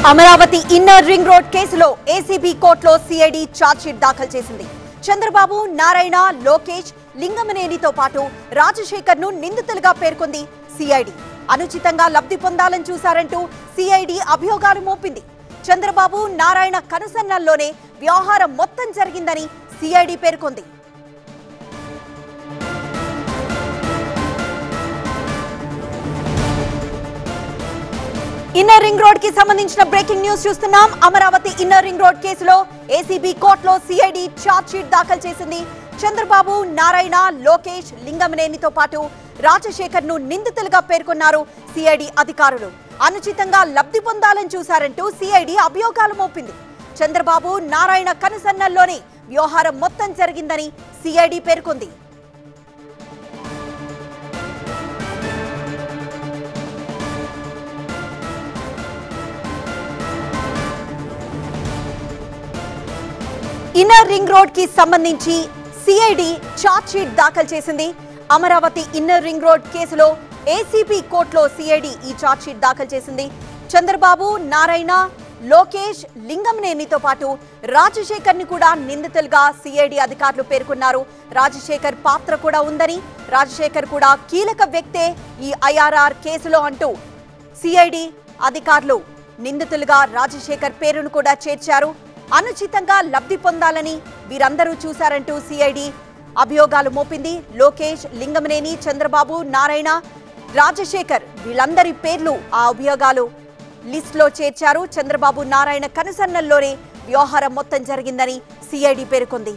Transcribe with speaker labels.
Speaker 1: Amaravati inner ring road కేసులో ACB కోర్టులో CID chargesheet దాఖలు చేసింది. చంద్రబాబు, నారాయణ, లోకేష్, లింగమనేనితో పాటు రాజశేఖర్ ను నిందితులుగా పేర్కొంది సిఐడి. అనుచితంగా లబ్ధి పొందాలని చూశారంటూ సిఐడి అభియోగాలు మోపింది. చంద్రబాబు, నారాయణ కనుసన్నల్లోనే వ్యవహారం మొత్తం జరిగిందని సిఐడి పేర్కొంది. ఇన్నర్ రింగ్ రోడ్ కి సంబంధించిన బ్రేకింగ్ న్యూస్ చూస్తున్నాం. అమరావతి ఇన్నర్ రింగ్ రోడ్ కేసులో ఏసీబీ కోర్టులో సిఐడి ఛార్జ్ షీట్ దాఖలు చేసింది. చంద్రబాబు, నారాయణ, లోకేష్, లింగమనేనితో పాటు రాజశేఖర్ ను నిందితులుగా పేర్కొన్నారు సిఐడి అధికారులు. అనుచితంగా లబ్ధి పొందాలని చూశారంటూ సిఐడి అభియోగాలు మోపింది. చంద్రబాబు, నారాయణ కనుసన్నల్లోనే వ్యవహారం మొత్తం జరిగిందని సిఐడి పేర్కొంది. ఇన్నర్ రింగ్ రోడ్ కి సంబంధించి సిఐడి ఛార్జ్ షీట్ దాఖలు చేసింది. అమరావతి ఇన్నర్ రింగ్ రోడ్ కేసులో ఏసీబీ కోర్టులో సిఐడి ఈ ఛార్జ్ షీట్ దాఖలు చేసింది. చంద్రబాబు, నారాయణ, లోకేష్, లింగమనేనితో పాటు రాజశేఖర్ ని కూడా నిందితులుగా సిఐడి అధికారులు పేర్కొన్నారు. రాజశేఖర్ పాత్ర కూడా ఉందని, రాజశేఖర్ కూడా కీలక వ్యక్తే ఈ ఐఆర్ఆర్ కేసులో అంటూ సిఐడి అధికారులు నిందితులుగా రాజశేఖర్ పేరును కూడా చేర్చారు. అనుచితంగా లబ్ధి పొందాలని వీరందరూ చూశారంటూ సిఐడి అభియోగాలు మోపింది. లోకేష్, లింగమనేని, చంద్రబాబు, నారాయణ, రాజశేఖర్ వీళ్ళందరి పేర్లు ఆ అభియోగాలు లిస్టులో చేర్చారు. చంద్రబాబు, నారాయణ కనుసన్నల్లోనే వ్యవహారం మొత్తం జరిగిందని సిఐడి పేర్కొంది.